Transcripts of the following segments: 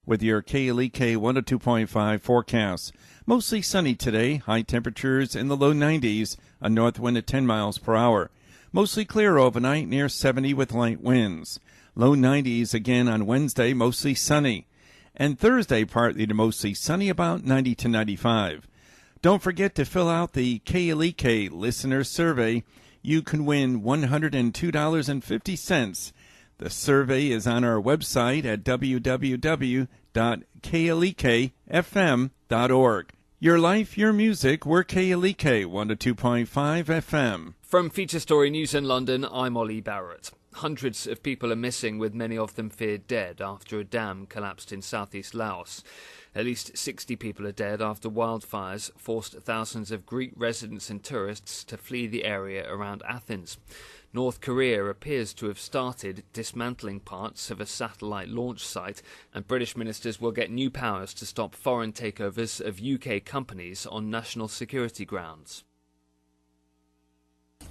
with your KLEK 102.5 forecast. Mostly sunny today, high temperatures in the low 90s, a north wind at 10 miles per hour. Mostly clear overnight, near 70 with light winds. Low 90s again on Wednesday, mostly sunny. And Thursday, partly to mostly sunny, about 90 to 95. Don't forget to fill out the KLEK listener survey. You can win $102.50. The survey is on our website at www.klekfm.org. Your life, your music, we're KLEK 102.5 FM. From Feature Story News in London, I'm Ollie Barrett. Hundreds of people are missing, with many of them feared dead after a dam collapsed in southeast Laos. At least 60 people are dead after wildfires forced thousands of Greek residents and tourists to flee the area around Athens. North Korea appears to have started dismantling parts of a satellite launch site, and British ministers will get new powers to stop foreign takeovers of UK companies on national security grounds.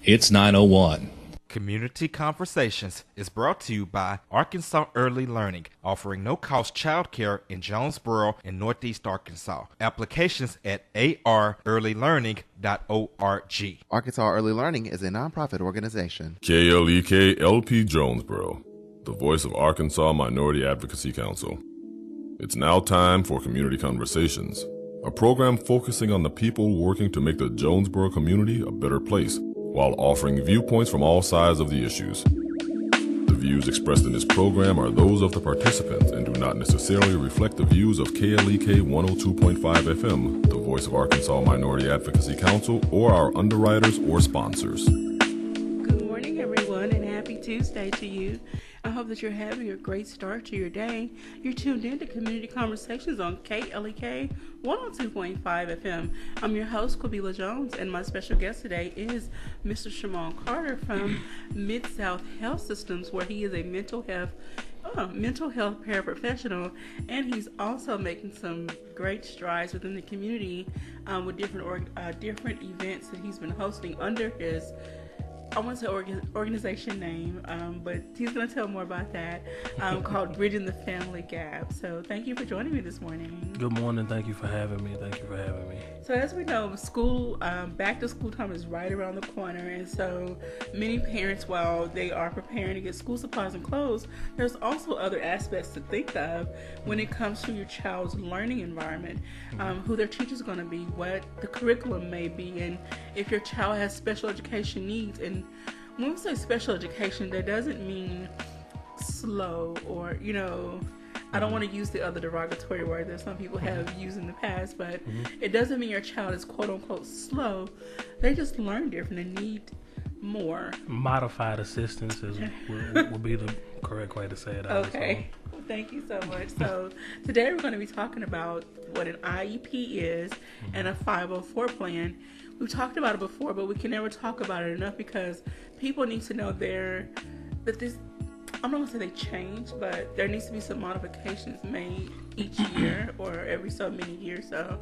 It's 9:01. Community Conversations is brought to you by Arkansas Early Learning, offering no-cost childcare in Jonesboro and Northeast Arkansas. Applications at arearlylearning.org. Arkansas Early Learning is a nonprofit organization. KLEK LP Jonesboro, the voice of Arkansas Minority Advocacy Council. It's now time for Community Conversations, a program focusing on the people working to make the Jonesboro community a better place, while offering viewpoints from all sides of the issues. The views expressed in this program are those of the participants and do not necessarily reflect the views of KLEK 102.5 FM, the voice of Arkansas Minority Advocacy Council, or our underwriters or sponsors. Good morning, everyone, and happy Tuesday to you. I hope that you're having a great start to your day. You're tuned in to Community Conversations on KLEK 102.5 FM. I'm your host, Quabila Jones, and my special guest today is Mr. Shamal Carter from Mid-South Health Systems, where he is a mental health paraprofessional, and he's also making some great strides within the community with different events that he's been hosting under his, I want to say organization name, but he's going to tell more about that, called Bridging the Family Gap. So thank you for joining me this morning. Good morning. Thank you for having me. So as we know, school, back to school time is right around the corner. And so many parents, while they are preparing to get school supplies and clothes, there's also other aspects to think of when it comes to your child's learning environment, who their teacher's going to be, what the curriculum may be, and if your child has special education needs. And when we say special education, that doesn't mean slow or, I don't want to use the other derogatory word that some people have used in the past, but it doesn't mean your child is quote unquote slow. They just learn different and need more. Modified assistance would be the correct way to say it. Okay. Thank you so much. So today we're going to be talking about what an IEP is and a 504 plan. We've talked about it before, but we can never talk about it enough because people need to know that this, I'm not going to say they change, but there needs to be some modifications made each year or every so many years. So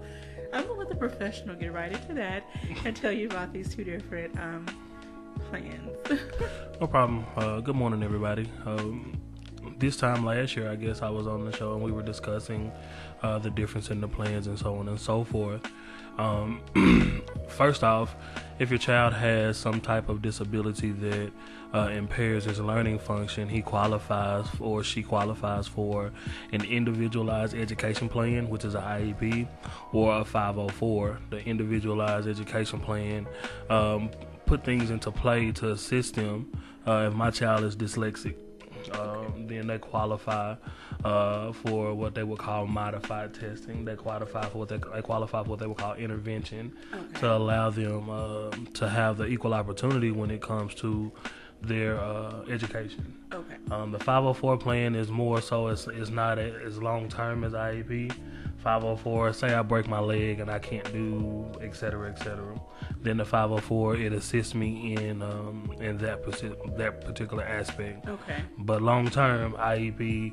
I'm going to let the professional get right into that and tell you about these two different plans. No problem. Good morning, everybody. This time last year, I guess I was on the show and we were discussing the difference in the plans and so on and so forth. First off, if your child has some type of disability that impairs his learning function, he qualifies or she qualifies for an individualized education plan, which is an IEP, or a 504. The individualized education plan put things into play to assist them. If my child is dyslexic, then they qualify for what they would call modified testing. They qualify for what they would call intervention, to allow them to have the equal opportunity when it comes to their education. Okay. The 504 plan is more so, it's not as long term as IEP. 504, say I break my leg and I can't do et cetera, then the 504, it assists me in that particular aspect. Okay. But long term, IEP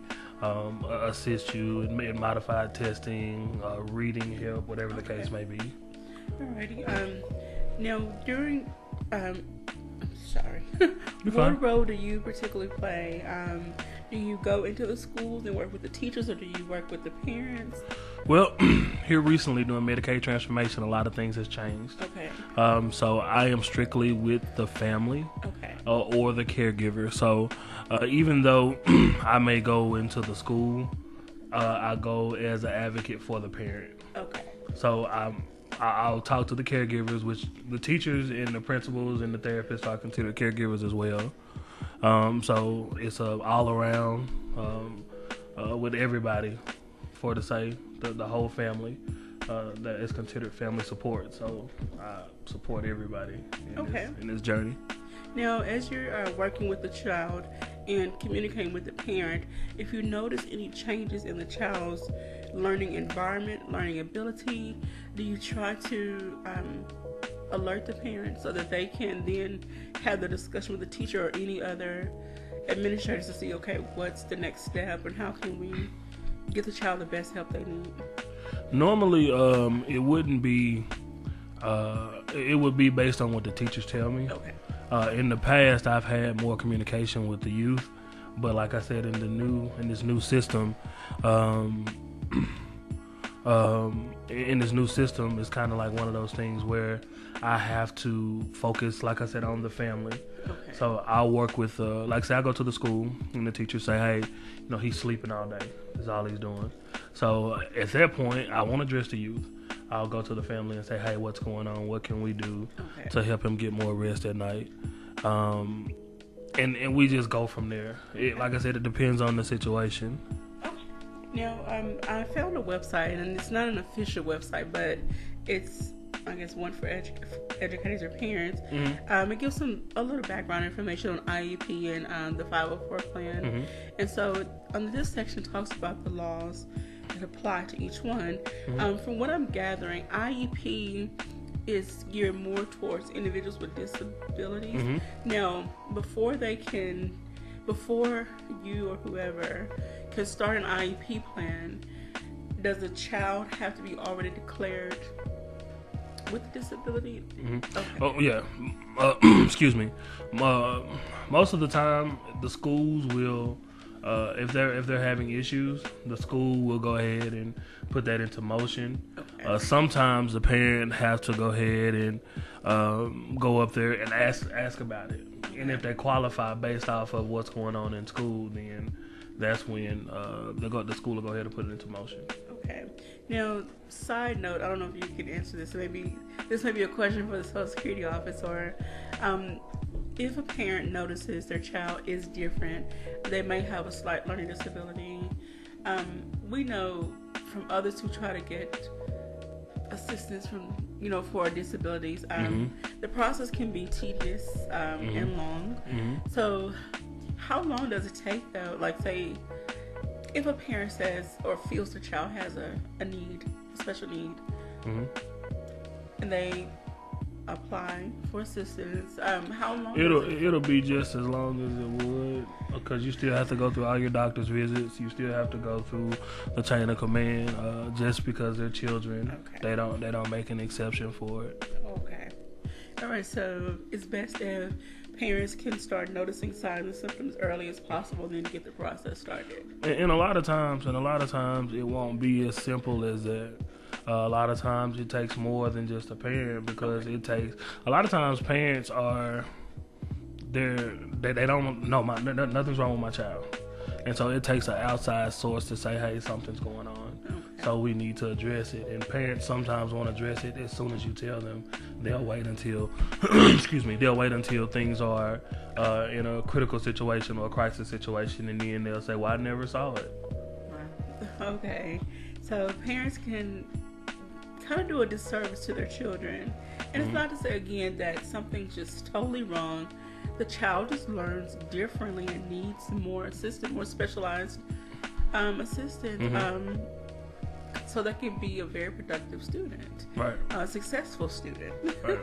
assists you in modified testing, reading help, whatever the case may be. Alrighty. Now during what fine. role do you particularly play Do you go into the schools and work with the teachers, or do you work with the parents? Well, here recently doing Medicaid transformation, a lot of things has changed. Okay. So I am strictly with the family, Okay. or the caregiver. So even though I may go into the school, I go as an advocate for the parent. Okay. So I'll talk to the caregivers, which the teachers and the principals and the therapists are considered caregivers as well. So it's all around with everybody, for to say the whole family that is considered family support. So I support everybody in this journey. Now, as you're working with the child and communicating with the parent, if you notice any changes in the child's learning environment, learning ability, do you try to alert the parent so that they can then have the discussion with the teacher or any other administrators to see, okay, what's the next step and how can we get the child the best help they need? Normally, it wouldn't be. It would be based on what the teachers tell me. Okay. In the past, I've had more communication with the youth, but like I said, in this new system, it's kind of like one of those things where I have to focus, like I said, on the family. Okay. So I'll work with, like say I go to the school and the teachers say, hey, he's sleeping all day. That's all he's doing. So at that point, I won't address the youth. I'll go to the family and say, hey, what's going on? What can we do to help him get more rest at night? And we just go from there. Like I said, it depends on the situation. Now, I found a website, and it's not an official website, but it's, I guess, one for educators or parents. Mm-hmm. It gives a little background information on IEP and the 504 plan. Mm-hmm. And so this section talks about the laws that apply to each one. Mm-hmm. From what I'm gathering, IEP is geared more towards individuals with disabilities. Mm-hmm. Now, before you or whoever can start an IEP plan, does a child have to be already declared with a disability? Mm-hmm. Okay. Oh yeah. Excuse me. Most of the time, the schools will, if they're having issues, the school will go ahead and put that into motion. Okay. Sometimes the parent has to go ahead and go up there and ask about it. And if they qualify based off of what's going on in school, then that's when the school will go ahead and put it into motion. Okay. Now, side note, I don't know if you can answer this. Maybe this may be a question for the Social Security office, or if a parent notices their child is different, they may have a slight learning disability. We know from others who try to get assistance from, for disabilities, the process can be tedious and long. Mm-hmm. So how long does it take, though? Like, say, if a parent says or feels the child has a need, a special need, mm-hmm. and they apply for assistance, how long? It'll be just as long as it would, because you still have to go through all your doctor's visits. You still have to go through the chain of command. Just because they're children, they don't make an exception for it. Okay. All right. So it's best if parents can start noticing signs and symptoms early as possible, and then get the process started. And a lot of times, it won't be as simple as that. A lot of times it takes more than just a parent, because a lot of times parents they don't know nothing's wrong with my child, and so it takes an outside source to say, hey, something's going on. Okay. So we need to address it, and parents sometimes want to address it as soon as you tell them. They'll wait until things are in a critical situation or a crisis situation, and then they'll say, well, I never saw it. Okay. So parents can kind of do a disservice to their children. And it's not to say, again, that something's just totally wrong. The child just learns differently and needs more assistance, more specialized assistance, so they can be a very productive student, right? A successful student. Right.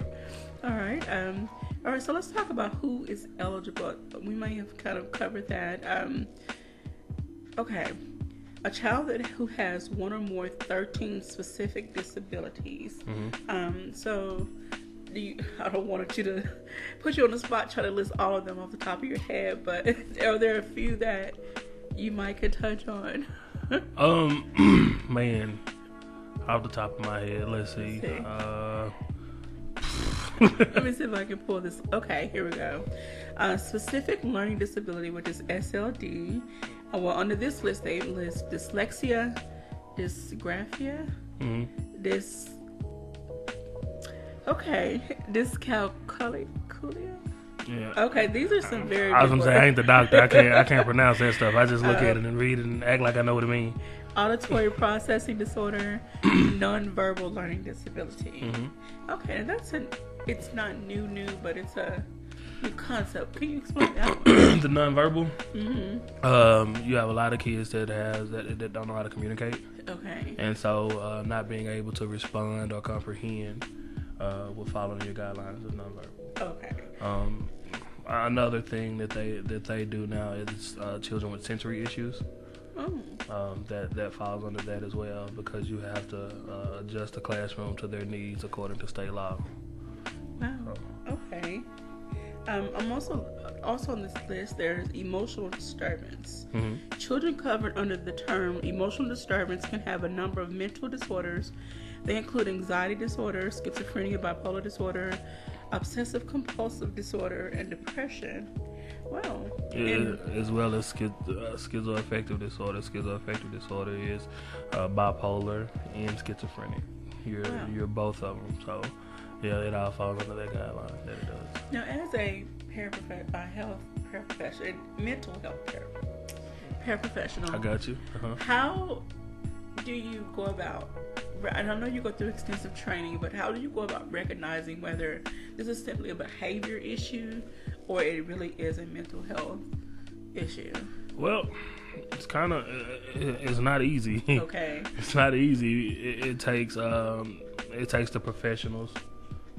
All right, so let's talk about who is eligible. We may have kind of covered that. Okay. A child who has one or more 13 specific disabilities. Mm-hmm. So I don't want you to put you on the spot, try to list all of them off the top of your head, but are there a few that you might could touch on? Man, off the top of my head, let's see. Let me see if I can pull this. Okay, here we go. Specific learning disability, which is SLD. Well, under this list, they list dyslexia, dysgraphia, dyscalculia. Yeah. Okay, these are some very. I was big gonna say I words. ain't the doctor. I can't pronounce that stuff. I just look at it and read it and act like I know what it means. Auditory processing disorder, nonverbal learning disability. Okay, it's not new, but it's a new concept. Can you explain that one? The nonverbal. You have a lot of kids that don't know how to communicate. Okay. And so not being able to respond or comprehend with following your guidelines is nonverbal. Okay. Another thing that they do now is children with sensory issues. That falls under that as well, because you have to adjust the classroom to their needs according to state law. Wow. Okay. I'm also on this list. There's emotional disturbance. Children covered under the term emotional disturbance can have a number of mental disorders. They include anxiety disorder, schizophrenia, bipolar disorder, obsessive compulsive disorder, and depression. Wow. As well as schizoaffective disorder. Schizoaffective disorder is bipolar and schizophrenic. You're both of them. So, yeah, it all falls under that guideline that it does. Now, as a mental health paraprofessional, I got you. How do you go about, and I know you go through extensive training, but how do you go about recognizing whether this is simply a behavior issue or it really is a mental health issue? Well, it's not easy. Okay. It's not easy. It takes the professionals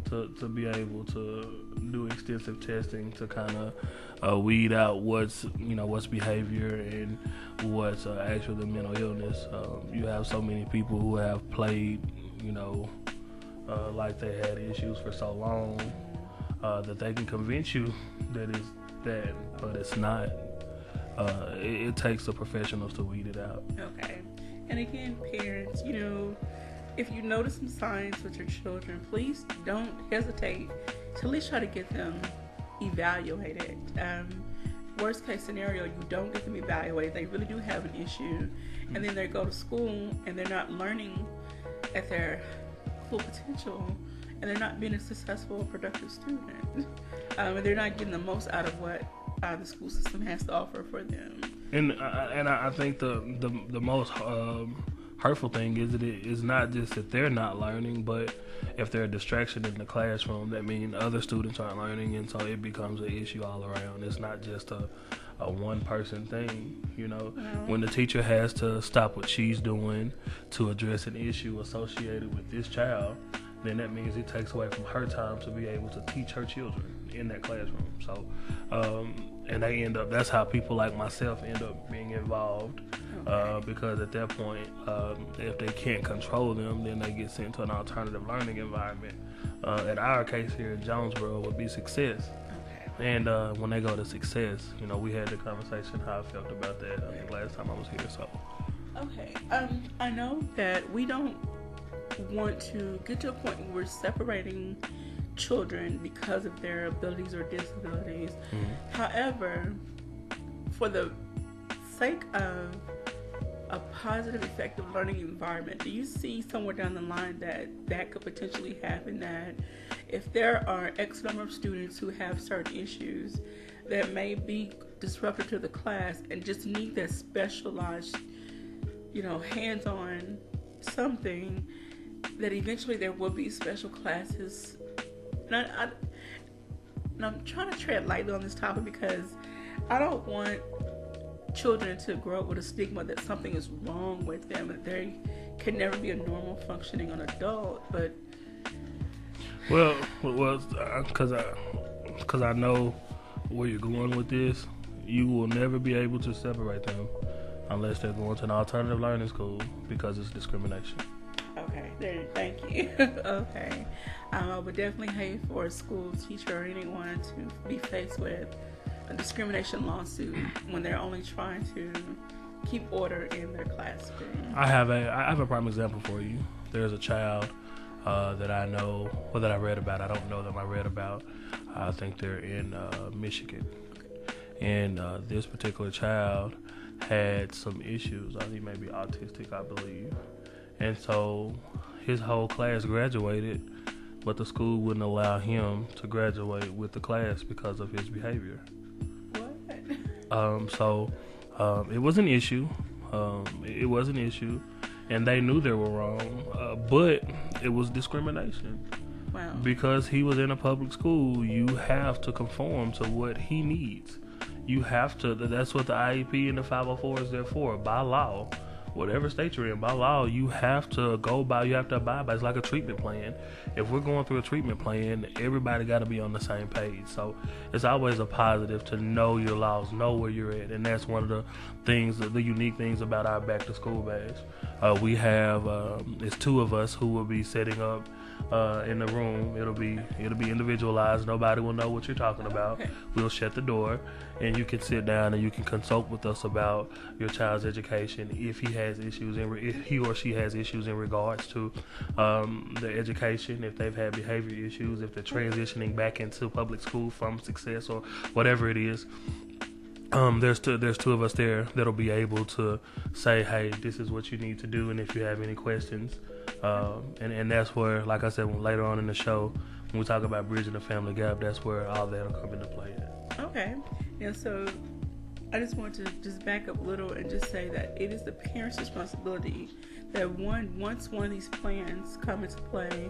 to be able to do extensive testing to kind of weed out what's behavior and what's actually mental illness. You have so many people who have played, like they had issues for so long that they can convince you that it's that, but it's not. It takes the professionals to weed it out. Okay. And again, parents, if you notice some signs with your children, please don't hesitate to at least try to get them evaluated. Worst case scenario, you don't get them evaluated. They really do have an issue, and then they go to school and they're not learning at their full potential, and they're not being a successful, productive student. And they're not getting the most out of what the school system has to offer for them. And I think the most hurtful thing is that it is not just that they're not learning, but if they're a distraction in the classroom, that means other students aren't learning, and so it becomes an issue all around. It's not just a one-person thing, When the teacher has to stop what she's doing to address an issue associated with this child, then that means it takes away from her time to be able to teach her children in that classroom. So, and that's how people like myself end up being involved. Because at that point, if they can't control them, then they get sent to an alternative learning environment. In our case here in Jonesboro would be Success. Okay. And when they go to Success, we had the conversation how I felt about that, I think, last time I was here. So. Okay. I know that we don't want to get to a point where we're separating children because of their abilities or disabilities. However, for the sake of a positive, effective learning environment, do you see somewhere down the line that could potentially happen, that if there are X number of students who have certain issues that may be disruptive to the class and just need that specialized, hands-on something, that eventually there will be special classes? And I'm trying to tread lightly on this topic because I don't want children to grow up with a stigma that something is wrong with them, that they can never be a normal functioning adult. But because I know where you're going with this, you will never be able to separate them unless they're going to an alternative learning school, because it's discrimination. Okay, thank you. Okay. I would definitely hate for a school teacher or anyone to be faced with a discrimination lawsuit when they're only trying to keep order in their classroom? I have a prime example for you. There's a child that I know, or that I read about. I don't know them. I read about. I think they're in Michigan, and this particular child had some issues. He may be autistic, I believe, and so his whole class graduated, but the school wouldn't allow him to graduate with the class because of his behavior. What? So it was an issue. It was an issue, and they knew they were wrong, but it was discrimination. Wow. Because he was in a public school, you have to conform to what he needs. You have to. That's what the IEP and the 504 is there for. By law, whatever state you're in, by law, you have to go by. You have to abide by. It's like a treatment plan. If we're going through a treatment plan, everybody got to be on the same page. So it's always a positive to know your laws, know where you're at, and that's one of the things, the unique things about our back to school badge. We have it's two of us who will be setting up in the room. It'll be individualized. Nobody will know what you're talking about. Okay. We'll shut the door, and you can sit down and you can consult with us about your child's education if he has issues, if he or she has issues in regards to their education, if they've had behavior issues, if they're transitioning back into public school from success or whatever it is. There's two of us there that'll be able to say, hey, this is what you need to do, and if you have any questions. And that's where, like I said, later on in the show, when we talk about bridging the family gap, that's where all that'll come into play at. Okay. And so I just want to just back up a little and just say that it is the parent's responsibility that once one of these plans come into play,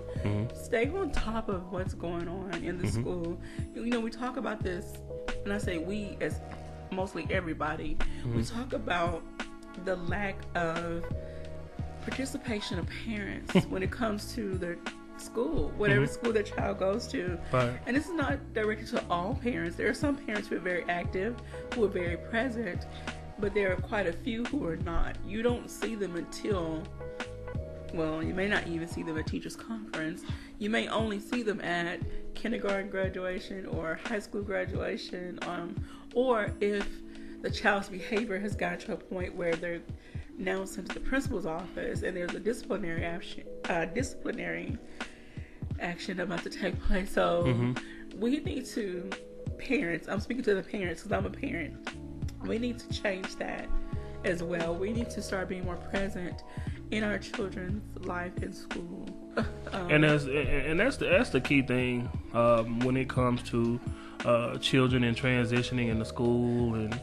stay on top of what's going on in the school. You know, we talk about this, and I say we as mostly everybody, we talk about the lack of participation of parents when it comes to their school, whatever school their child goes to. Right. And this is not directed to all parents. There are some parents who are very active, who are very present, but there are quite a few who are not. You don't see them until, well, you may not even see them at teachers' conference. You may only see them at kindergarten graduation or high school graduation, or if the child's behavior has gotten to a point where they're now sent to the principal's office and there's a disciplinary action about to take place. So we need to, parents, I'm speaking to the parents because I'm a parent, we need to change that as well. We need to start being more present in our children's life in school. And that's the key thing when it comes to children and transitioning into school. And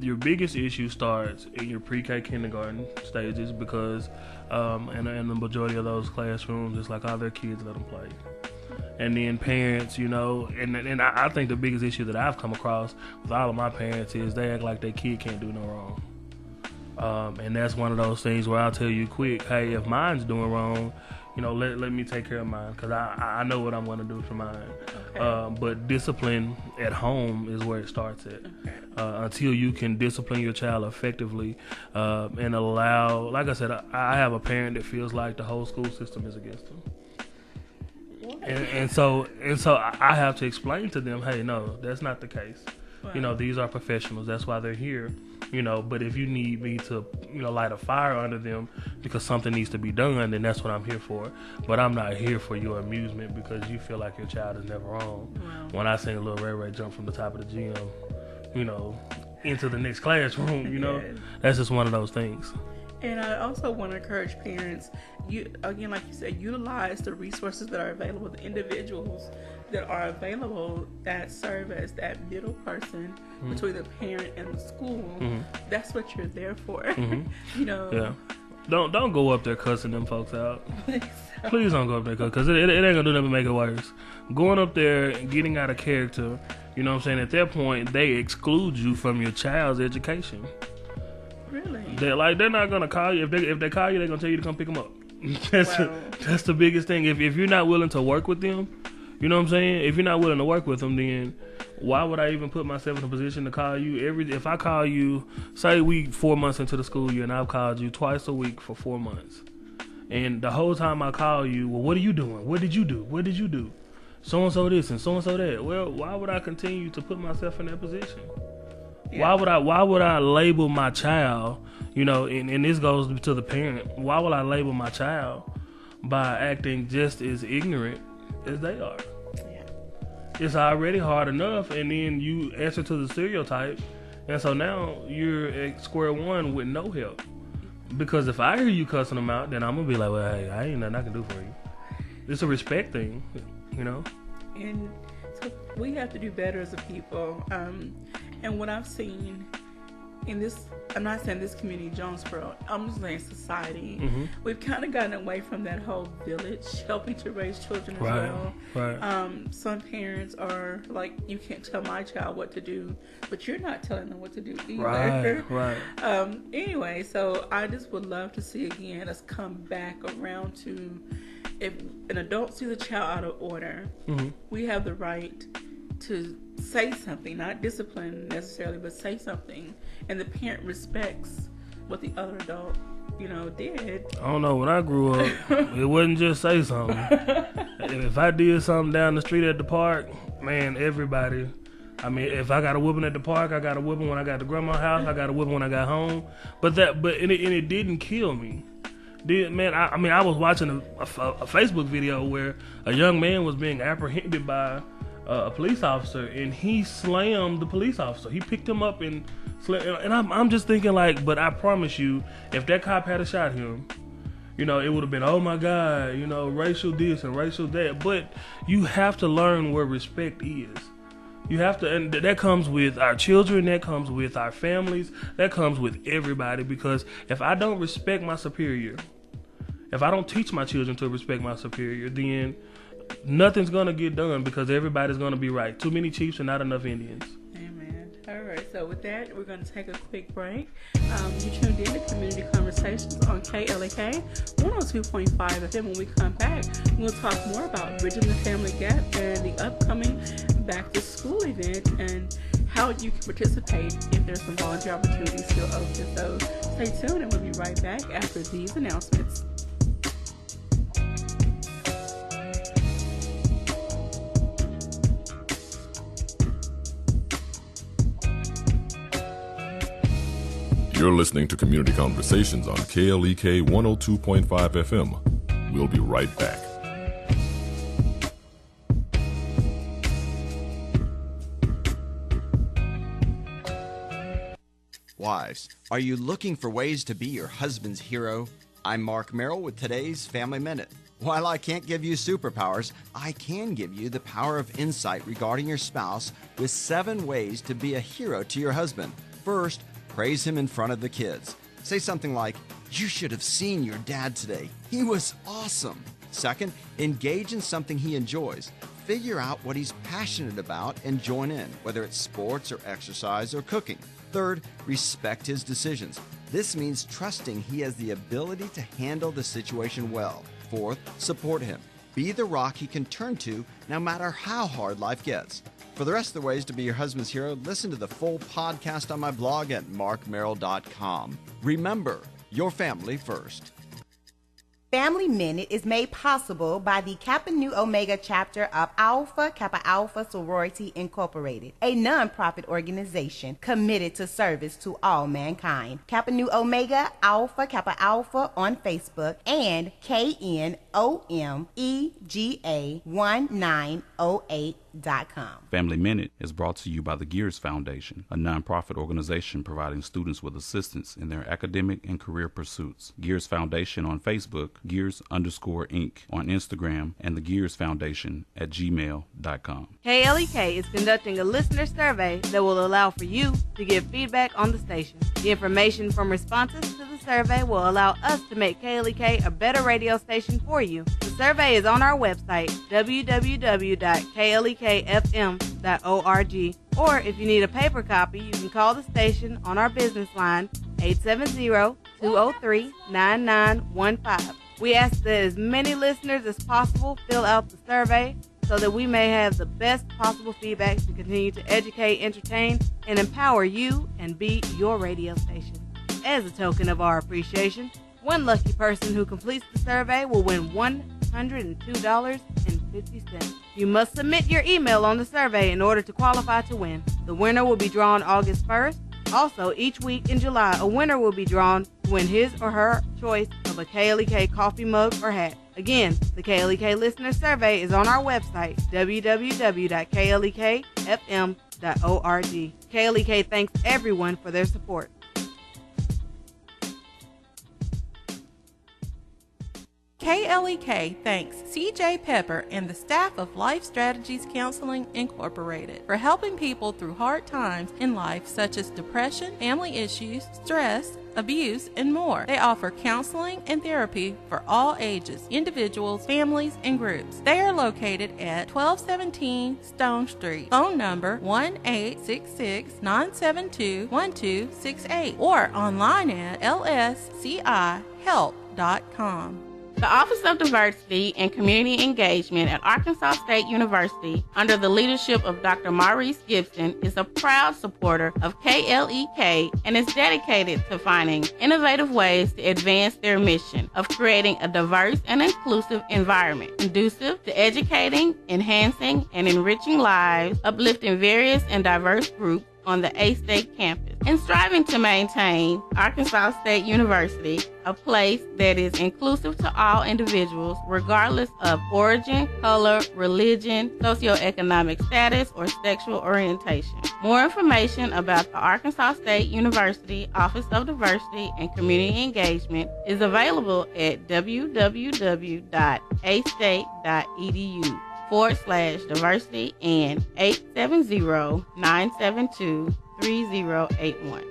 your biggest issue starts in your pre-K kindergarten stages because in the majority of those classrooms, it's like all their kids let them play. And then parents, you know, and I think the biggest issue that I've come across with all of my parents is they act like their kid can't do no wrong. And that's one of those things where I'll tell you quick, hey, if mine's doing wrong, you know, let me take care of mine because I know what I'm going to do for mine. Okay. But discipline at home is where it starts at. Okay. Until you can discipline your child effectively and allow, like I said, I have a parent that feels like the whole school system is against them. And so I have to explain to them, hey, no, that's not the case. Wow. You know, these are professionals. That's why they're here. You know, but if you need me to, you know, light a fire under them because something needs to be done, then that's what I'm here for. But I'm not here for your amusement because you feel like your child is never wrong. Wow. When I sing a little Ray Ray jump from the top of the gym, you know, into the next classroom, you know, that's just one of those things. And I also want to encourage parents, again, like you said, utilize the resources that are available, the individuals that are available that serve as that middle person between the parent and the school. That's what you're there for. You know. Yeah. Don't go up there cussing them folks out. Please don't go up there because it ain't gonna do nothing but make it worse. Going up there and getting out of character, you know what I'm saying? At that point, they exclude you from your child's education. Really? They're not gonna call you. If they call you, they're gonna tell you to come pick them up. That's the biggest thing. If you're not willing to work with them, you know what I'm saying? If you're not willing to work with them, then why would I even put myself in a position to call you if I call you, say we 4 months into the school year and I've called you twice a week for 4 months, and the whole time I call you, well, what are you doing? What did you do? What did you do? so-and-so this and so-and-so that. Well, why would I continue to put myself in that position? Yeah. Why would I label my child, and this goes to the parent, why would I label my child by acting just as ignorant as they are? Yeah. It's already hard enough, and then you answer to the stereotype, and so now you're at square one with no help. Because if I hear you cussing them out, then I'm going to be like, well, hey, I ain't nothing I can do for you. It's a respect thing, And so we have to do better as a people. And what I've seen in this, I'm not saying this community, Jonesboro, I'm just saying society, we've kind of gotten away from that whole village helping to raise children as well. Right. Some parents are like, you can't tell my child what to do, but you're not telling them what to do either. Right. Anyway, so I just would love to see again us come back around to, if an adult sees a child out of order, we have the right to say something, not discipline necessarily, but say something, and the parent respects what the other adult, did. I don't know. When I grew up, it wasn't just say something. If I did something down the street at the park, man, everybody. I mean, if I got a whooping at the park, I got a whooping when I got to grandma's house. I got a whooping when I got home. But it didn't kill me. I was watching a Facebook video where a young man was being apprehended by a police officer, and he slammed the police officer. He picked him up and slammed, and I'm just thinking like, but I promise you, if that cop had shot him, it would have been, oh my God, racial this and racial that. But you have to learn where respect is. You have to, and that comes with our children, that comes with our families, that comes with everybody, because if I don't respect my superior, if I don't teach my children to respect my superior, then nothing's going to get done, because everybody's going to be right. Too many chiefs and not enough Indians. Amen. All right, so with that, we're going to take a quick break. You tuned in to Community Conversations on KLAK 102.5 FM. When we come back, we'll talk more about bridging the family gap and the upcoming back to school event and how you can participate if there's some volunteer opportunities still open. So stay tuned, and we'll be right back after these announcements. You're listening to Community Conversations on KLEK 102.5 FM. We'll be right back. Wives, are you looking for ways to be your husband's hero? I'm Mark Merrill with today's Family Minute. While I can't give you superpowers, I can give you the power of insight regarding your spouse with 7 ways to be a hero to your husband. First, praise him in front of the kids. Say something like, "You should have seen your dad today. He was awesome." Second, engage in something he enjoys. Figure out what he's passionate about and join in, whether it's sports or exercise or cooking. Third, respect his decisions. This means trusting he has the ability to handle the situation well. Fourth, support him. Be the rock he can turn to no matter how hard life gets. For the rest of the ways to be your husband's hero, listen to the full podcast on my blog at markmerrill.com. Remember, your family first. Family Minute is made possible by the Kappa Nu Omega chapter of Alpha Kappa Alpha Sorority Incorporated, a non-profit organization committed to service to all mankind. Kappa Nu Omega Alpha Kappa Alpha on Facebook and KNOMEGA1908.com. Family Minute is brought to you by the Gears Foundation, a non-profit organization providing students with assistance in their academic and career pursuits. Gears Foundation on Facebook, Gears_Inc. on Instagram, and the Gears Foundation at gmail.com. KLEK is conducting a listener survey that will allow for you to give feedback on the station. The information from responses to the survey will allow us to make KLEK a better radio station for you. The survey is on our website, www.klekfm.org, or if you need a paper copy, you can call the station on our business line, 870-203-9915. We ask that as many listeners as possible fill out the survey so that we may have the best possible feedback to continue to educate, entertain, and empower you and be your radio station. As a token of our appreciation, one lucky person who completes the survey will win $102.50. $1.50. You must submit your email on the survey in order to qualify to win. The winner will be drawn August 1st. Also, each week in July, a winner will be drawn to win his or her choice of a KLEK coffee mug or hat. Again, the KLEK Listener Survey is on our website, www.klekfm.org. KLEK thanks everyone for their support. KLEK thanks CJ Pepper and the staff of Life Strategies Counseling Incorporated for helping people through hard times in life such as depression, family issues, stress, abuse, and more. They offer counseling and therapy for all ages, individuals, families, and groups. They are located at 1217 Stone Street. Phone number 1-866-972-1268 or online at lscihelp.com. The Office of Diversity and Community Engagement at Arkansas State University, under the leadership of Dr. Maurice Gibson, is a proud supporter of KLEK and is dedicated to finding innovative ways to advance their mission of creating a diverse and inclusive environment, conducive to educating, enhancing, and enriching lives, uplifting various and diverse groups on the A-State campus, and striving to maintain Arkansas State University a place that is inclusive to all individuals, regardless of origin, color, religion, socioeconomic status, or sexual orientation. More information about the Arkansas State University Office of Diversity and Community Engagement is available at www.astate.edu/diversity and 870-972-3081.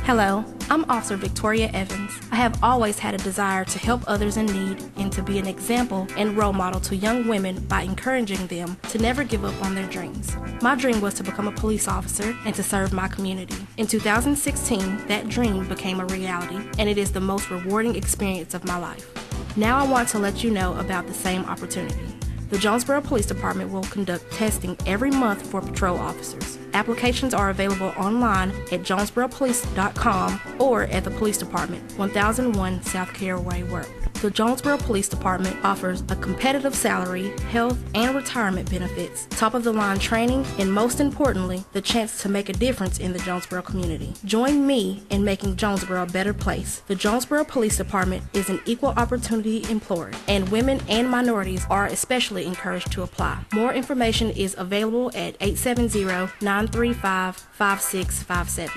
Hello, I'm Officer Victoria Evans. I have always had a desire to help others in need and to be an example and role model to young women by encouraging them to never give up on their dreams. My dream was to become a police officer and to serve my community. In 2016, that dream became a reality, and it is the most rewarding experience of my life. Now I want to let you know about the same opportunity. The Jonesboro Police Department will conduct testing every month for patrol officers. Applications are available online at jonesboropolice.com or at the Police Department, 1001 South Caraway Road. The Jonesboro Police Department offers a competitive salary, health, and retirement benefits, top-of-the-line training, and most importantly, the chance to make a difference in the Jonesboro community. Join me in making Jonesboro a better place. The Jonesboro Police Department is an equal opportunity employer, and women and minorities are especially encouraged to apply. More information is available at 870-935-5657.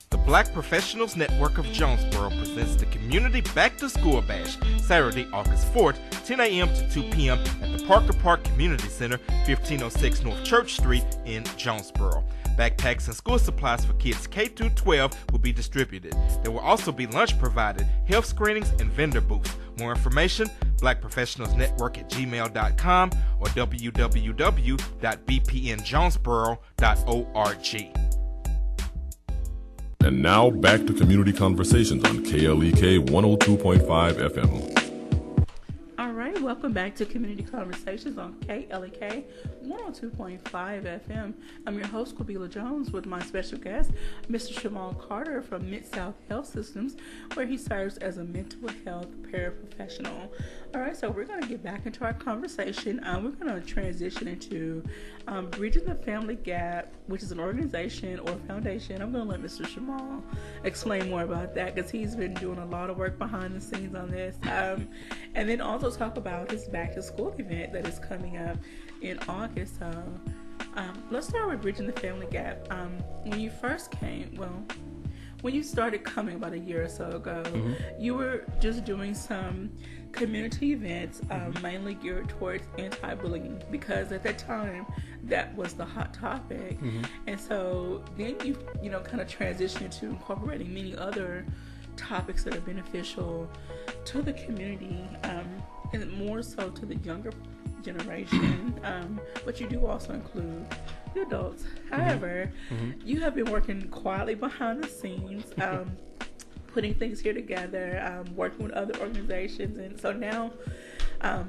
The Black Professionals Network of Jonesboro presents the Community Back to School Bash, Saturday, August 4th, 10 a.m. to 2 p.m. at the Parker Park Community Center, 1506 North Church Street in Jonesboro. Backpacks and school supplies for kids K-12 will be distributed. There will also be lunch provided, health screenings, and vendor booths. More information, blackprofessionalsnetwork@gmail.com or www.bpnjonesboro.org. And now back to Community Conversations on KLEK 102.5 FM. All right, welcome back to Community Conversations on KLEK 102.5 FM. I'm your host, Quabila Jones, with my special guest, Mr. Shamal Carter from Mid-South Health Systems, where he serves as a mental health paraprofessional. All right, so we're going to get back into our conversation. We're going to transition into Bridging the Family Gap, which is an organization or foundation. I'm going to let Mr. Shamal explain more about that because he's been doing a lot of work behind the scenes on this. And then also talk about his back to school event that is coming up in August. So let's start with Bridging the Family Gap. When you first came, when you started coming about a year or so ago, you were just doing some community events, mainly geared towards anti-bullying, because at that time that was the hot topic. And so then you kind of transitioned to incorporating many other topics that are beneficial to the community, and more so to the younger generation, but you do also include the adults. However, you have been working quietly behind the scenes, putting things here together, working with other organizations, and so now, I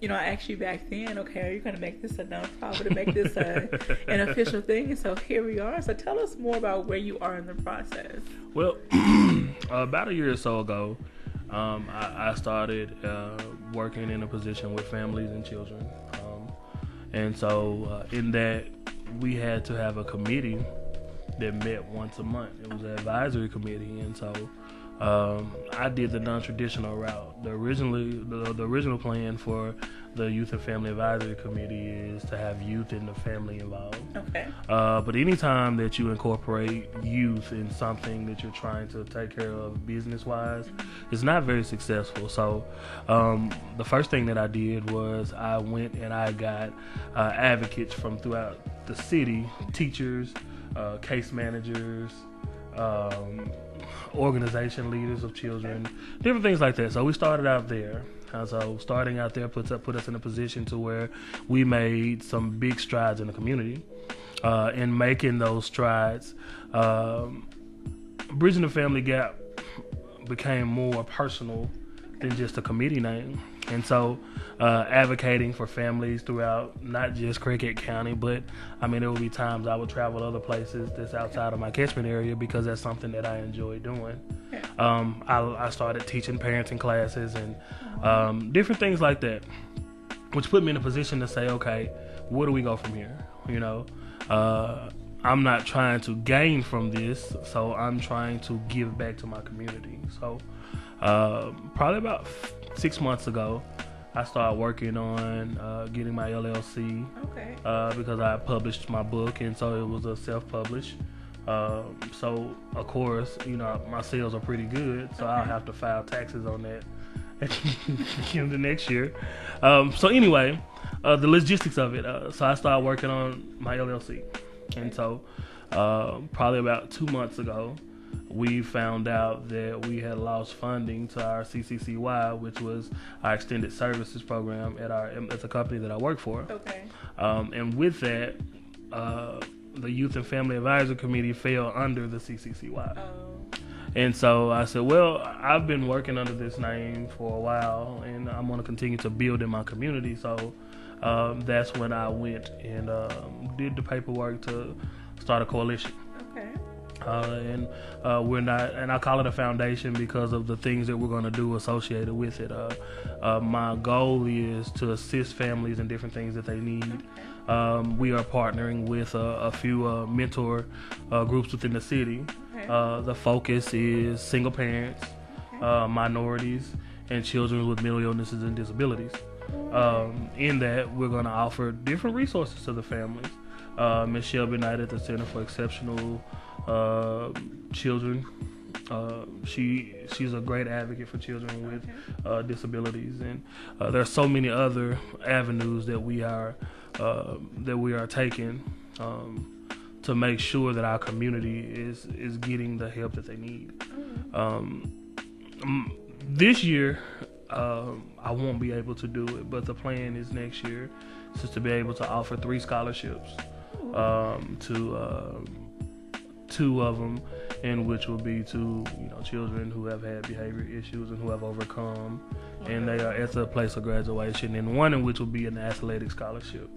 asked you back then, okay, are you going to make this a nonprofit and make this an official thing? And so here we are. So tell us more about where you are in the process. Well, about a year or so ago, I started working in a position with families and children. And so in that, we had to have a committee that met once a month. It was an advisory committee. And so I did the non-traditional route. The original plan for the Youth and Family Advisory Committee is to have youth and the family involved. Okay. But anytime that you incorporate youth in something that you're trying to take care of business-wise, it's not very successful. So the first thing that I did was I went and I got advocates from throughout the city, teachers, case managers, organization leaders of children, different things like that. So we started out there. So starting out there put us in a position to where we made some big strides in the community. In making those strides, Bridging the Family Gap became more personal than just a committee name. And so advocating for families throughout not just Cricket County, but I mean, there would be times I would travel to other places that's outside of my catchment area because that's something that I enjoy doing. I started teaching parenting classes and different things like that, which put me in a position to say, okay, where do we go from here? You know, I'm not trying to gain from this, so I'm trying to give back to my community. So probably about 6 months ago, I started working on getting my LLC because I published my book, and so it was a self-published. So of course, you know, my sales are pretty good, so I'll have to file taxes on that in the next year. So anyway, the logistics of it. So I started working on my LLC, and so probably about 2 months ago, we found out that we had lost funding to our CCCY, which was our extended services program at the company that I work for. And with that, the Youth and Family Advisory Committee fell under the CCCY. And so I said, well, I've been working under this name for a while, and I'm going to continue to build in my community. So that's when I went and did the paperwork to start a coalition. And we're not, and I call it a foundation because of the things that we're going to do associated with it. My goal is to assist families in different things that they need. We are partnering with a few mentor groups within the city. The focus is single parents, minorities, and children with mental illnesses and disabilities. In that, we're going to offer different resources to the families. Ms. Shelby Knight at the Center for Exceptional Children. She's a great advocate for children with disabilities, and there are so many other avenues that we are taking to make sure that our community is getting the help that they need. This year, I won't be able to do it, but the plan is next year is to be able to offer 3 scholarships to 2 of them, in which will be to children who have had behavior issues and who have overcome, and they are at the place of graduation, and 1 in which will be an athletic scholarship,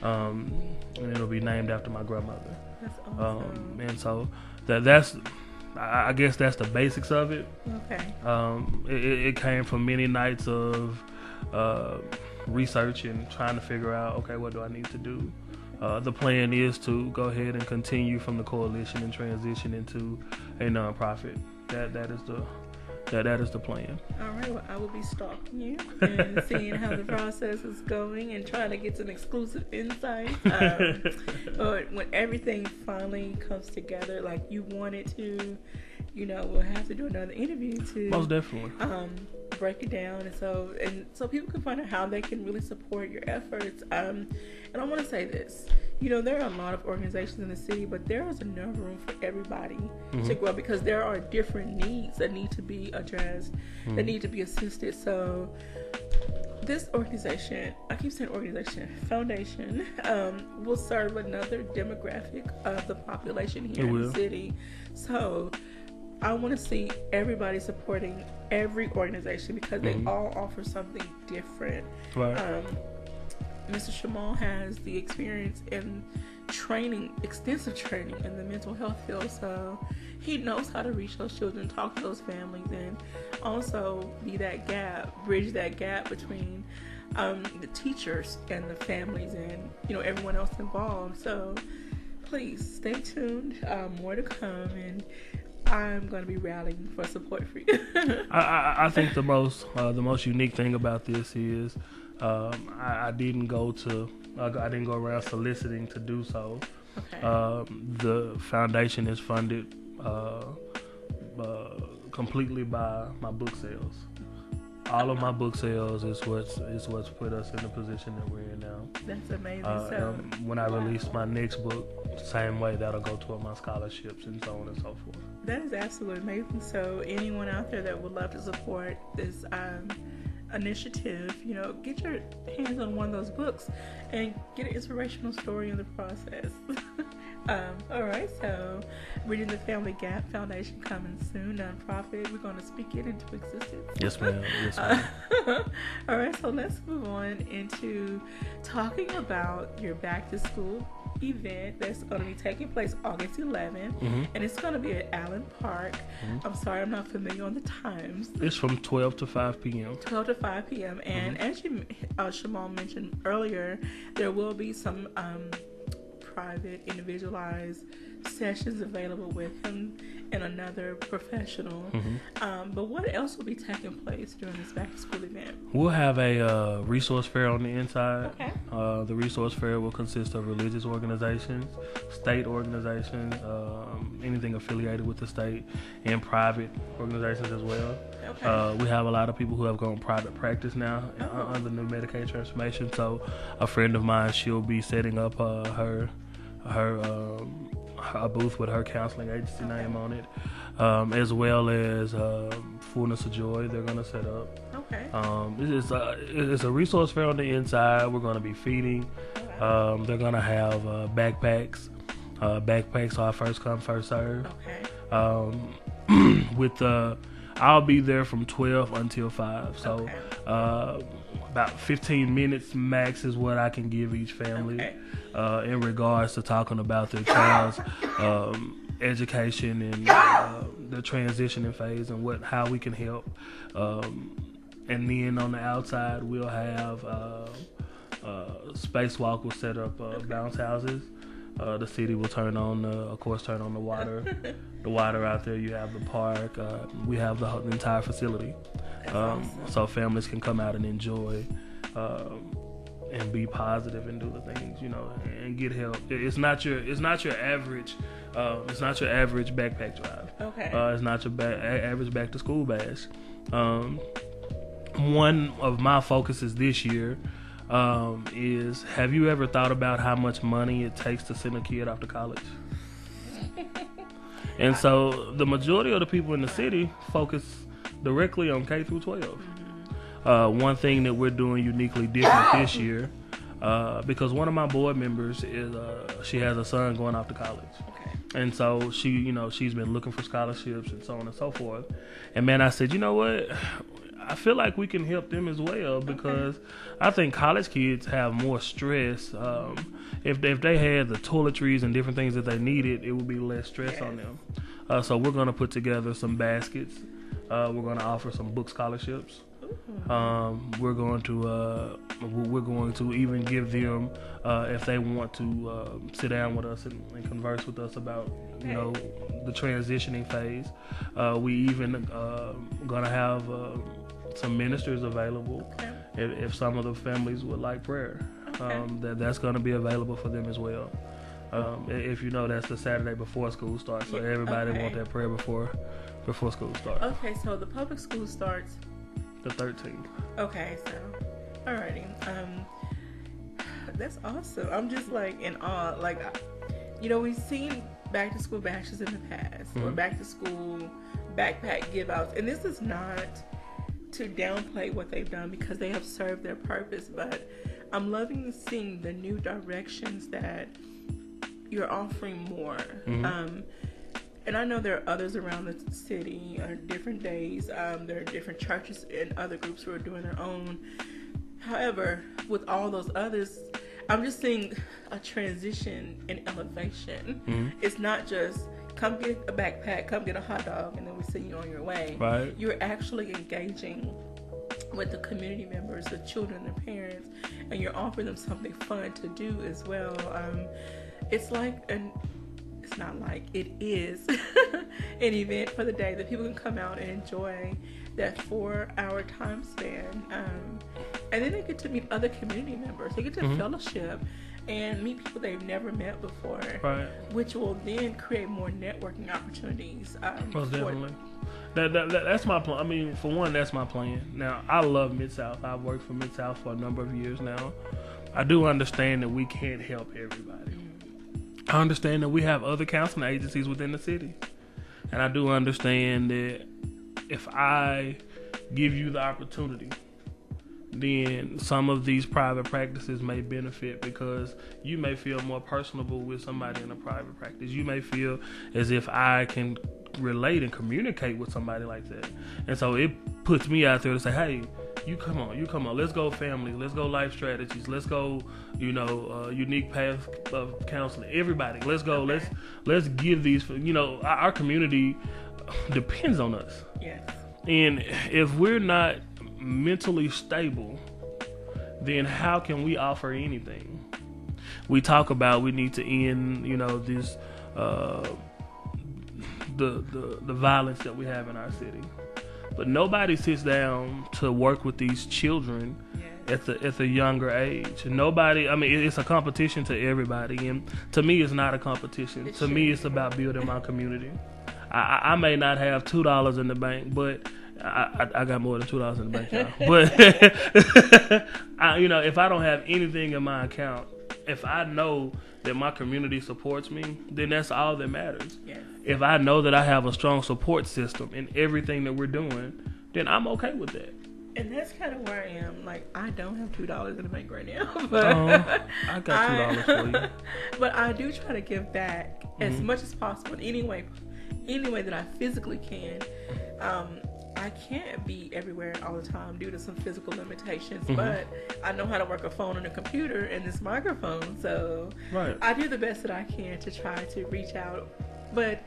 and it'll be named after my grandmother. That's awesome. And so that's I guess that's the basics of it. It came from many nights of research and trying to figure out, okay, what do I need to do? The plan is to go ahead and continue from the coalition and transition into a nonprofit. That is the plan. All right. Well, I will be stalking you and seeing how the process is going and trying to get some exclusive insights. But when everything finally comes together like you want it to, we'll have to do another interview to most definitely break it down, and so people can find out how they can really support your efforts. And I want to say this, there are a lot of organizations in the city, but there is enough room for everybody to grow, because there are different needs that need to be addressed, that need to be assisted. So this organization, I keep saying organization, foundation, will serve another demographic of the population here in the city. So I want to see everybody supporting every organization, because they all offer something different. Mr. Shamal has the experience in extensive training in the mental health field, so he knows how to reach those children, talk to those families, and also bridge that gap between the teachers and the families and everyone else involved. So please stay tuned, more to come, and I'm going to be rallying for support for you. I think the most unique thing about this is I didn't go around soliciting to do so. Okay. The foundation is funded completely by my book sales. All of my book sales is what's put us in the position that we're in now. That's amazing. When I release my next book, same way that'll go toward my scholarships and so on and so forth. That is absolutely amazing. So anyone out there that would love to support this initiative, get your hands on one of those books and get an inspirational story in the process. All right, so Bridging the Family Gap Foundation coming soon, nonprofit. We're going to speak it into existence. Yes, ma'am. Yes, ma'am. All right, so let's move on into talking about your back to school event that's going to be taking place August 11th, and it's going to be at Allen Park. I'm sorry, I'm not familiar on the times. It's from 12 to 5 p.m. 12 to 5 p.m. And as Shamal mentioned earlier, there will be some private, individualized sessions available with him and another professional. But what else will be taking place during this back to school event? We'll have a resource fair on the inside. Okay. The resource fair will consist of religious organizations, state organizations, anything affiliated with the state, and private organizations as well. Okay. We have a lot of people who have gone private practice now under new Medicaid transformation. So a friend of mine, she'll be setting up her a booth with her counseling agency name on it, as well as Fullness of Joy they're going to set up. Okay. It's a resource fair on the inside. We're going to be feeding. They're going to have backpacks. Backpacks are first come, first serve. Okay. I'll be there from 12 until 5. So about 15 minutes max is what I can give each family in regards to talking about their child's education and the transitioning phase and how we can help. And then on the outside, we'll have Spacewalk will set up bounce houses. The city will turn on the water. The water out there. You have the park. We have the entire facility, so families can come out and enjoy and be positive and do the things, and get help. It's not your average backpack drive. Okay. It's not your average back to school bash. One of my focuses this year is, have you ever thought about how much money it takes to send a kid off to college? And so the majority of the people in the city focus directly on K through 12. One thing that we're doing uniquely different this year, because one of my board members she has a son going off to college. And so she's been looking for scholarships and so on and so forth. And man, I said, you know what? I feel like we can help them as well, because I think college kids have more stress. If they had the toiletries and different things that they needed, it would be less stress on them. So we're going to put together some baskets. We're going to offer some book scholarships. We're going to even give them, if they want to sit down with us and converse with us about the transitioning phase. We even going to have some ministers available if some of the families would like prayer. That's going to be available for them as well. If that's the Saturday before school starts, so everybody want that prayer before school starts. Okay, so the public school starts the 13th. Okay, so alrighty, that's awesome. I'm just like in awe. Like, we've seen back to school bashes in the past, or back to school backpack give outs, and this is not to downplay what they've done, because they have served their purpose, but I'm loving seeing the new directions that you're offering more. And I know there are others around the city on different days. There are different churches and other groups who are doing their own. However, with all those others, I'm just seeing a transition in elevation. Mm-hmm. It's not just come get a backpack, come get a hot dog, and then we send you on your way. Right. You're actually engaging with the community members, the children, the parents, and you're offering them something fun to do as well. It's not like, it is an event for the day that people can come out and enjoy that 4-hour time span. And then they get to meet other community members. They get to fellowship and meet people they've never met before, right? Which will then create more networking opportunities. Most definitely. That's my plan. I mean, for one, that's my plan. Now, I love Mid-South. I've worked for Mid-South for a number of years now. I do understand that we can't help everybody. I understand that we have other counseling agencies within the city. And I do understand that if I give you the opportunity, then some of these private practices may benefit because you may feel more personable with somebody in a private practice. You may feel as if I can relate and communicate with somebody like that. And so it puts me out there to say, hey, you come on, let's go family, let's go life strategies, let's go, unique path of counseling, everybody, let's go, let's give these, our community depends on us. Yes. And if we're not mentally stable, then how can we offer anything? We talk about we need to end, this the violence that we have in our city, but nobody sits down to work with these children at the younger age. Nobody. I mean, it's a competition to everybody, and to me, it's not a competition. To me, it's about building my community. I may not have $2 in the bank, but I got more than $2 in the bank, y'all. But if I don't have anything in my account, if I know that my community supports me, then that's all that matters. Yes. If I know that I have a strong support system in everything that we're doing, then I'm okay with that. And that's kind of where I am. Like, I don't have $2 in the bank right now, but I got $2 for you. But I do try to give back as much as possible in any way that I physically can. I can't be everywhere all the time due to some physical limitations, but I know how to work a phone and a computer and this microphone, so I do the best that I can to try to reach out. And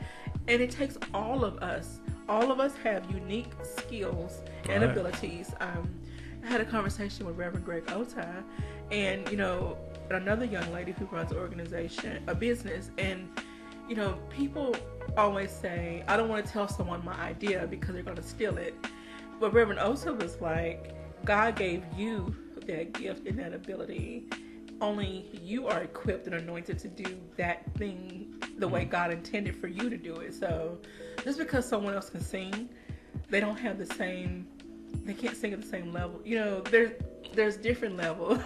it takes all of us. All of us have unique skills and abilities. I had a conversation with Reverend Greg Ota and, another young lady who runs an organization, a business, and people always say, I don't want to tell someone my idea because they're going to steal it. But Reverend Osa was like, God gave you that gift and that ability. Only you are equipped and anointed to do that thing the way God intended for you to do it. So just because someone else can sing, they don't have the same, they can't sing at the same level. There's different levels.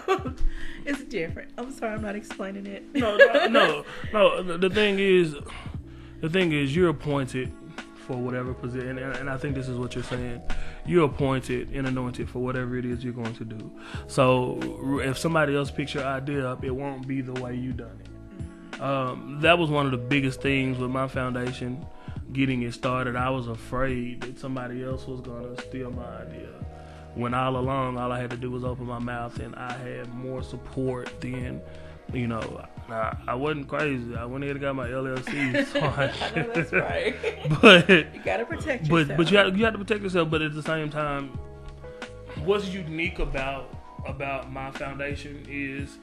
It's different. I'm sorry, I'm not explaining it. No. The thing is, you're appointed for whatever position, and I think this is what you're saying. You're appointed and anointed for whatever it is you're going to do. So if somebody else picks your idea up, it won't be the way you done it. That was one of the biggest things with my foundation, getting it started. I was afraid that somebody else was going to steal my idea. When all along, all I had to do was open my mouth, and I had more support than, I wasn't crazy. I went ahead and got my LLC. So I know that's right. But you gotta protect yourself. But you have to protect yourself. But at the same time, what's unique about my foundation is,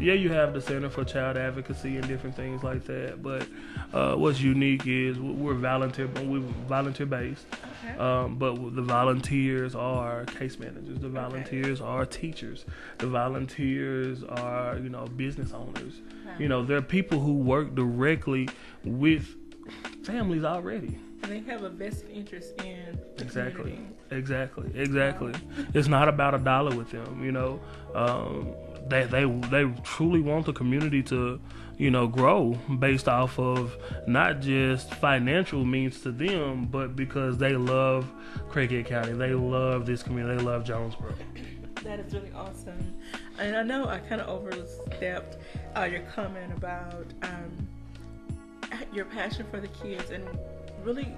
you have the Center for Child Advocacy and different things like that. But what's unique is we're volunteer based. Okay. But the volunteers are case managers. The volunteers are teachers. The volunteers are business owners. Okay. There are people who work directly with families already. And they have a vested interest in the Exactly. Wow. It's not about $1 with them. They truly want the community to grow based off of not just financial means to them, but because they love Craighead County, they love this community, they love Jonesboro. That is really awesome. And I know I kind of overstepped your comment about your passion for the kids and really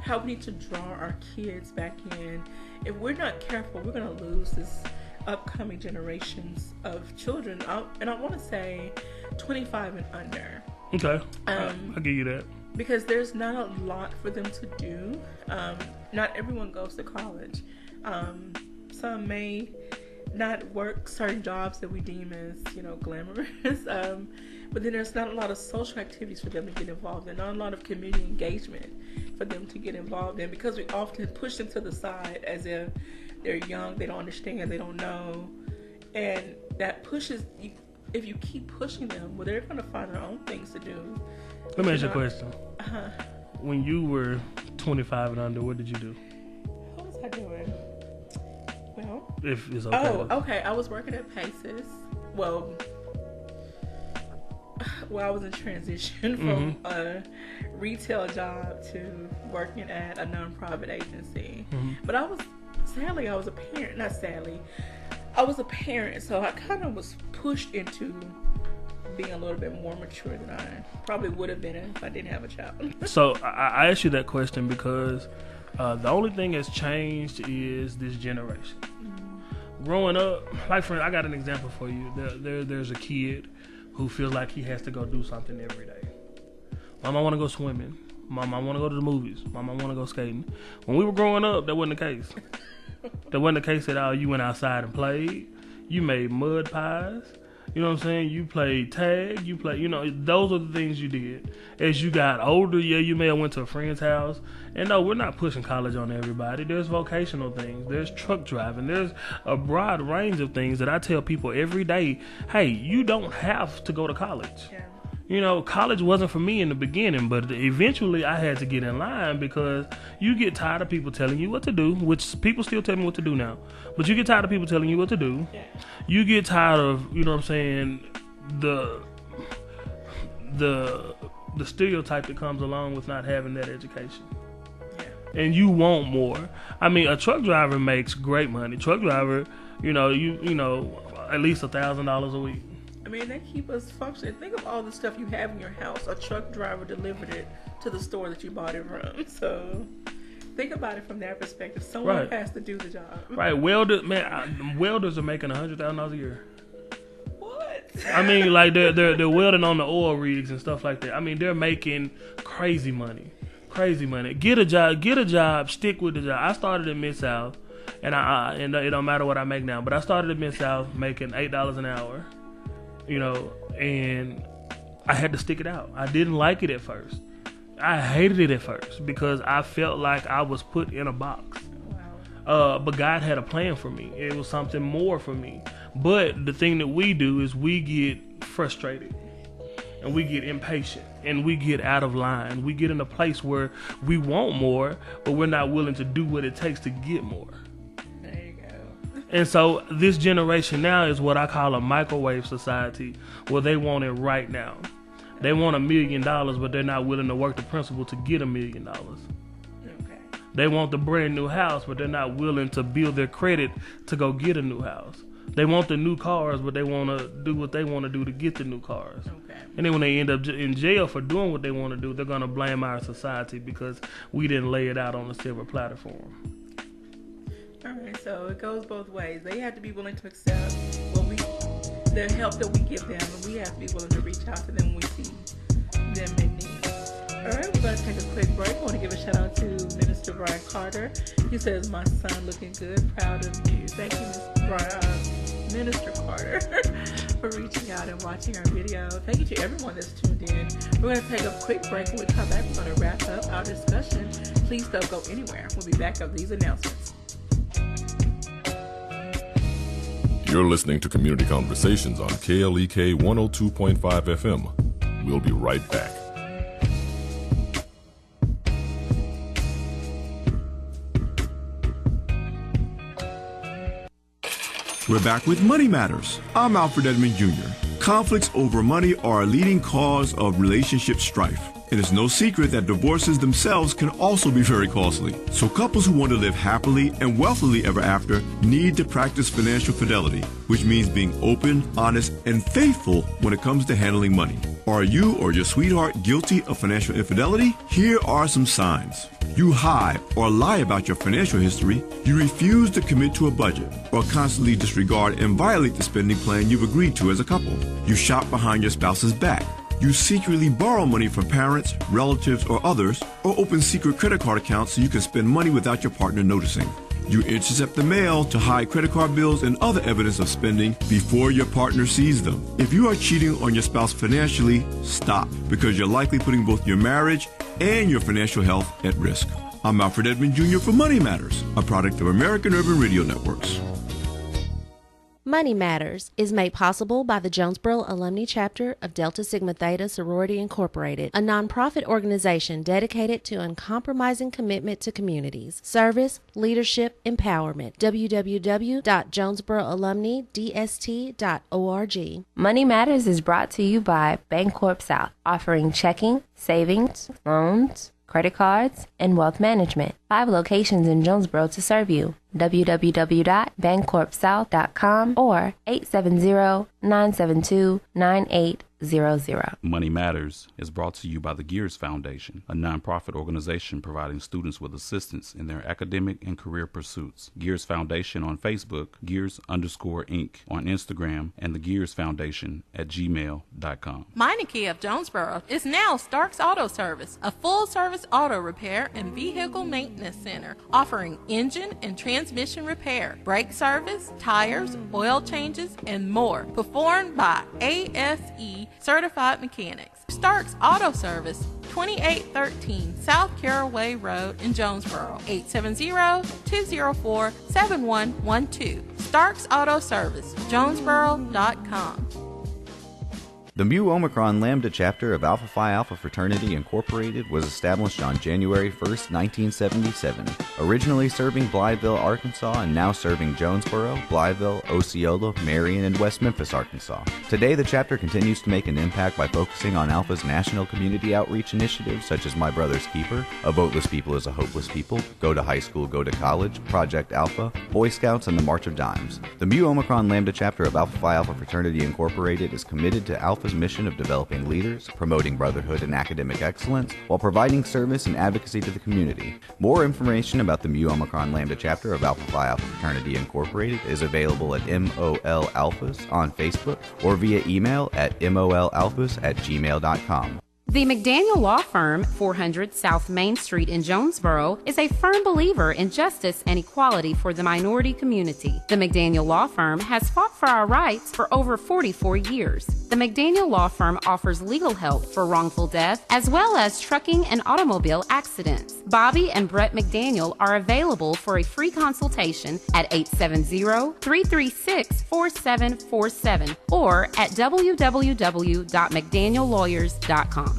helping to draw our kids back in. If we're not careful, we're going to lose this upcoming generations of children, and I want to say 25 and under. Okay, I'll give you that. Because there's not a lot for them to do. Not everyone goes to college. Some may not work certain jobs that we deem as, glamorous. But then there's not a lot of social activities for them to get involved in, not a lot of community engagement for them to get involved in, because we often push them to the side as if they're young, they don't understand, they don't know. And that pushes, if you keep pushing them, well, they're going to find their own things to do. Let me ask you a question. When you were 25 and under, what did you do? What was I doing? Well, if it's okay. Oh, okay. I was working at Paces. Well, I was in transition from a retail job to working at a nonprofit agency. But I was a parent. Not sadly, I was a parent, so I kind of was pushed into being a little bit more mature than I probably would have been if I didn't have a child. So I asked you that question because the only thing that's changed is this generation. Growing up, like for I got an example for you. There's a kid who feels like he has to go do something every day. Mom, I want to go swimming. Mom, I want to go to the movies. Mom, I want to go skating. When we were growing up, that wasn't the case. That wasn't the case at all. You went outside and played. You made mud pies. You know what I'm saying? You played tag. You played, those are the things you did. As you got older, you may have went to a friend's house. And no, we're not pushing college on everybody. There's vocational things. There's truck driving. There's a broad range of things that I tell people every day, hey, you don't have to go to college. Yeah. College wasn't for me in the beginning, but eventually I had to get in line because you get tired of people telling you what to do, which people still tell me what to do now. But you get tired of people telling you what to do. Yeah. You get tired of, the stereotype that comes along with not having that education. Yeah. And you want more. I mean, a truck driver makes great money. Truck driver, at least $1,000 a week. I mean, they keep us functioning. Think of all the stuff you have in your house. A truck driver delivered it to the store that you bought it from. So think about it from that perspective. Someone has to do the job. Right. Welders are making $100,000 a year. What? I mean, like they're welding on the oil rigs and stuff like that. I mean, they're making crazy money. Crazy money. Get a job, stick with the job. I started in Mid-South, and it don't matter what I make now, but I started in Mid-South making $8 an hour. And I had to stick it out. I didn't like it at first. I hated it at first because I felt like I was put in a box. Wow. But God had a plan for me. It was something more for me. But the thing that we do is we get frustrated and we get impatient and we get out of line. We get in a place where we want more, but we're not willing to do what it takes to get more. And so this generation now is what I call a microwave society, where they want it right now. They want $1 million, but they're not willing to work the principle to get $1 million. Okay. They want the brand new house, but they're not willing to build their credit to go get a new house. They want the new cars, but they want to do what they want to do to get the new cars. Okay. And then when they end up in jail for doing what they want to do, they're going to blame our society because we didn't lay it out on a silver platform. All right, so it goes both ways. They have to be willing to accept the help that we give them, and we have to be willing to reach out to them when we see them in need. All right, we're going to take a quick break. I want to give a shout out to Minister Brian Carter. He says, "My son looking good, proud of you." Thank you, Minister Carter, for reaching out and watching our video. Thank you to everyone that's tuned in. We're going to take a quick break. When we come back, we're going to wrap up our discussion. Please don't go anywhere. We'll be back after these announcements. You're listening to Community Conversations on KLEK 102.5 FM. We'll be right back. We're back with Money Matters. I'm Alfred Edmond Jr. Conflicts over money are a leading cause of relationship strife. It is no secret that divorces themselves can also be very costly. So couples who want to live happily and wealthily ever after need to practice financial fidelity, which means being open, honest, and faithful when it comes to handling money. Are you or your sweetheart guilty of financial infidelity? Here are some signs. You hide or lie about your financial history. You refuse to commit to a budget or constantly disregard and violate the spending plan you've agreed to as a couple. You shop behind your spouse's back. You secretly borrow money from parents, relatives, or others, or open secret credit card accounts so you can spend money without your partner noticing. You intercept the mail to hide credit card bills and other evidence of spending before your partner sees them. If you are cheating on your spouse financially, stop, because you're likely putting both your marriage and your financial health at risk. I'm Alfred Edmond Jr. for Money Matters, a product of American Urban Radio Networks. Money Matters is made possible by the Jonesboro Alumni Chapter of Delta Sigma Theta Sorority Incorporated, a nonprofit organization dedicated to uncompromising commitment to communities, service, leadership, empowerment. www.jonesboroalumnidst.org. Money Matters is brought to you by Bancorp South, offering checking, savings, loans, credit cards, and wealth management. 5 locations in Jonesboro to serve you. www.bancorpsouth.com or 870-972-9800. Money Matters is brought to you by the Gears Foundation, a nonprofit organization providing students with assistance in their academic and career pursuits. Gears Foundation on Facebook, Gears_Inc. on Instagram, and the Gears Foundation at gmail.com. Meineke of Jonesboro is now Starks Auto Service, a full-service auto repair and vehicle maintenance center, offering engine and transmission repair, brake service, tires, oil changes, and more, performed by ASE certified mechanics. Starks Auto Service, 2813 South Caraway Road in Jonesboro, 870-204-7112. Starks Auto Service, Jonesboro.com. The Mu Omicron Lambda chapter of Alpha Phi Alpha Fraternity Incorporated was established on January 1st, 1977, originally serving Blytheville, Arkansas, and now serving Jonesboro, Blytheville, Osceola, Marion, and West Memphis, Arkansas. Today, the chapter continues to make an impact by focusing on Alpha's national community outreach initiatives such as My Brother's Keeper, A Voteless People is a Hopeless People, Go to High School, Go to College, Project Alpha, Boy Scouts, and the March of Dimes. The Mu Omicron Lambda chapter of Alpha Phi Alpha Fraternity Incorporated is committed to Alpha's mission of developing leaders, promoting brotherhood and academic excellence, while providing service and advocacy to the community. More information about the Mu Omicron Lambda chapter of Alpha Phi Alpha Fraternity Incorporated is available at MOL Alphas on Facebook or via email at molalphas@gmail.com. The McDaniel Law Firm, 400 South Main Street in Jonesboro, is a firm believer in justice and equality for the minority community. The McDaniel Law Firm has fought for our rights for over 44 years. The McDaniel Law Firm offers legal help for wrongful death as well as trucking and automobile accidents. Bobby and Brett McDaniel are available for a free consultation at 870-336-4747 or at www.mcdaniellawyers.com.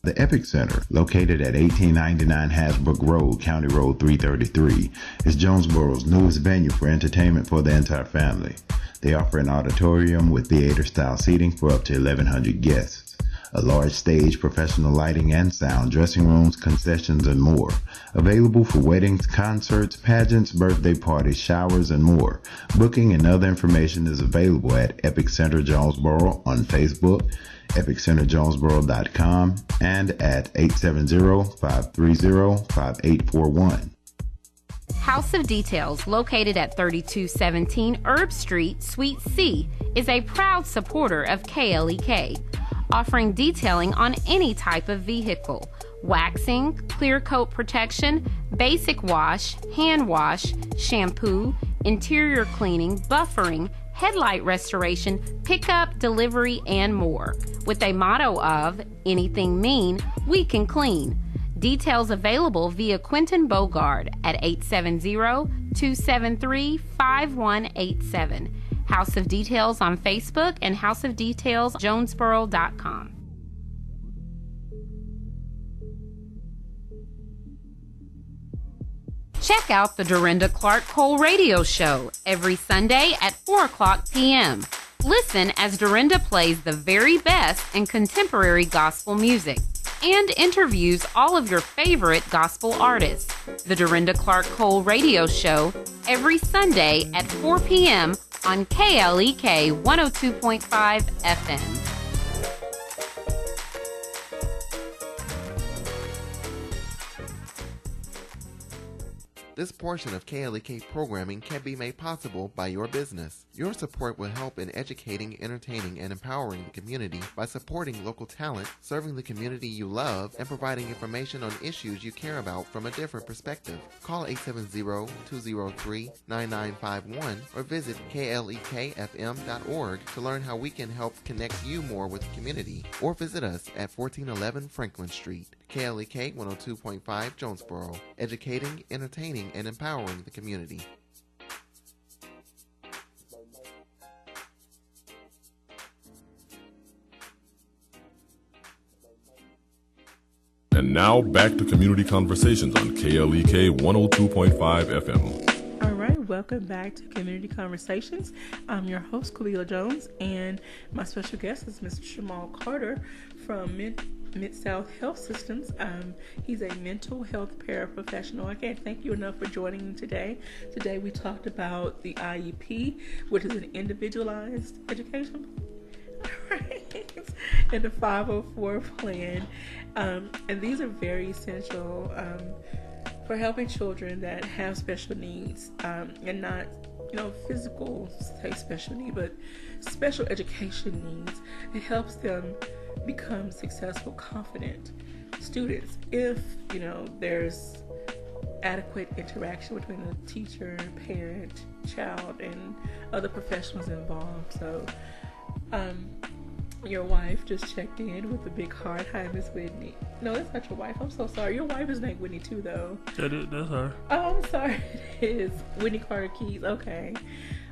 The Epic Center, located at 1899 Hasbrook Road, County Road 333, is Jonesboro's newest venue for entertainment for the entire family. They offer an auditorium with theater-style seating for up to 1,100 guests, a large stage, professional lighting and sound, dressing rooms, concessions, and more. Available for weddings, concerts, pageants, birthday parties, showers, and more. Booking and other information is available at Epic Center Jonesboro on Facebook, epiccenterjonesboro.com, and at 870-530-5841. House of Details, located at 3217 Herb Street, Suite C, is a proud supporter of KLEK, offering detailing on any type of vehicle: waxing, clear coat protection, basic wash, hand wash, shampoo, interior cleaning, buffering, headlight restoration, pickup, delivery, and more. With a motto of, anything mean, we can clean. Details available via Quentin Bogard at 870-273-5187. House of Details on Facebook and houseofdetailsjonesboro.com. Check out the Dorinda Clark Cole Radio Show every Sunday at 4 o'clock p.m. Listen as Dorinda plays the very best in contemporary gospel music and interviews all of your favorite gospel artists. The Dorinda Clark Cole Radio Show every Sunday at 4 p.m. on KLEK 102.5 FM. This portion of KLEK programming can be made possible by your business. Your support will help in educating, entertaining, and empowering the community by supporting local talent, serving the community you love, and providing information on issues you care about from a different perspective. Call 870-203-9951 or visit klekfm.org to learn how we can help connect you more with the community, or visit us at 1411 Franklin Street. KLEK 102.5 Jonesboro, educating, entertaining, and empowering the community. And now back to Community Conversations on KLEK 102.5 FM. All right, welcome back to Community Conversations. I'm your host, Khalila Jones, and my special guest is Mr. Shamal Carter from Mid-South Health Systems. He's a mental health paraprofessional. I can't thank you enough for joining me today. Today we talked about the IEP, which is an individualized education and the 504 plan. And these are very essential for helping children that have special needs, and not, physical, special need, but special education needs. It helps them become successful, confident students if, there's adequate interaction between the teacher, parent, child, and other professionals involved. So, your wife just checked in with a big heart. Hi, Miss Whitney. No, that's not your wife. I'm so sorry. Your wife is named Whitney too, though. That's her. Oh, I'm sorry. It is Whitney Carter Keys. Okay.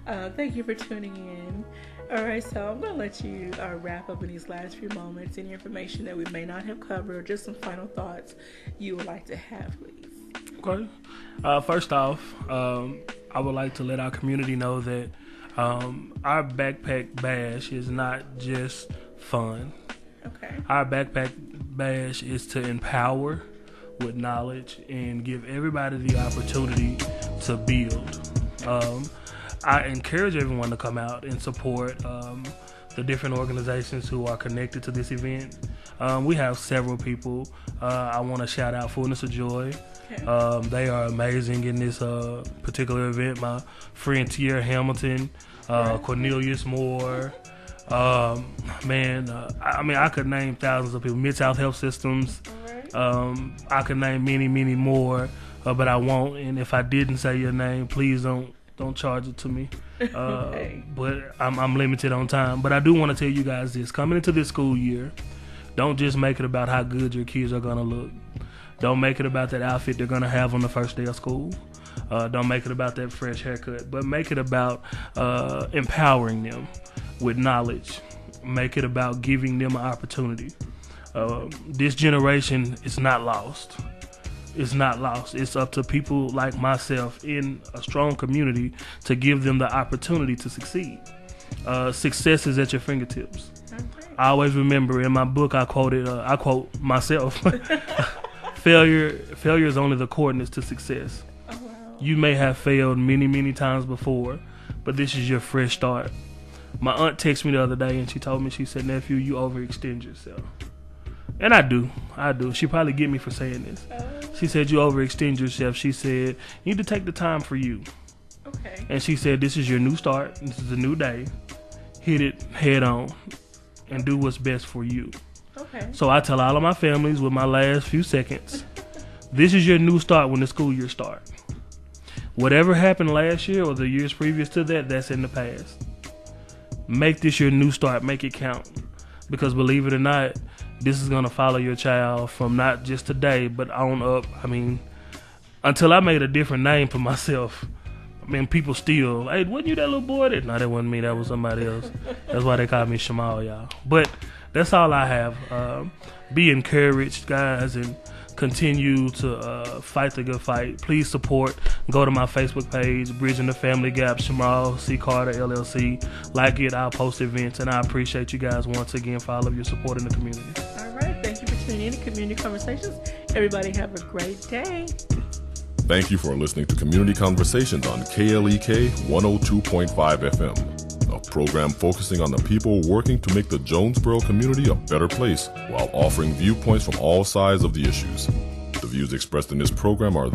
Thank you for tuning in. All right, so I'm going to let you wrap up in these last few moments. Any information that we may not have covered, or just some final thoughts you would like to have, please. Okay. First off, I would like to let our community know that our backpack bash is not just fun. Okay. Our backpack bash is to empower with knowledge and give everybody the opportunity to build. I encourage everyone to come out and support the different organizations who are connected to this event. We have several people. I want to shout out Fullness of Joy. Okay. They are amazing in this particular event. My friend Tierra Hamilton, Cornelius Moore. I could name thousands of people. Mid-South Health Systems. I could name many, many more, but I won't. And if I didn't say your name, please don't charge it to me. Okay. But I'm limited on time. But I do want to tell you guys this. Coming into this school year, don't just make it about how good your kids are going to look. Don't make it about that outfit they're going to have on the first day of school. Don't make it about that fresh haircut. But make it about empowering them with knowledge. Make it about giving them an opportunity. This generation is not lost. It's not lost. It's up to people like myself in a strong community to give them the opportunity to succeed. Success is at your fingertips. Okay. I always remember in my book I quote myself. Failure is only the coordinates to success. Oh, wow. You may have failed many, many times before, but this is your fresh start. My aunt texted me the other day and she told me, she said, "Nephew, you overextend yourself." And I do. She probably get me for saying this. She said, "You overextend yourself." She said, "You need to take the time for you." Okay. And she said, "This is your new start. This is a new day. Hit it head on and do what's best for you." Okay. So I tell all of my families with my last few seconds, this is your new start when the school year starts. Whatever happened last year or the years previous to that, that's in the past. Make this your new start. Make it count. Because believe it or not, this is going to follow your child from not just today, but on up. Until I made a different name for myself, people still, "Hey, wasn't you that little boy?" No, that wasn't me. That was somebody else. That's why they call me Shamal, y'all. But that's all I have. Be encouraged, guys, and continue to fight the good fight. Please support. Go to my Facebook page, Bridging the Family Gap, Shamal C. Carter, LLC. Like it, I'll post events, and I appreciate you guys once again for all of your support in the community. All right. Thank you for tuning in to Community Conversations. Everybody have a great day. Thank you for listening to Community Conversations on KLEK 102.5 FM, a program focusing on the people working to make the Jonesboro community a better place while offering viewpoints from all sides of the issues. The views expressed in this program are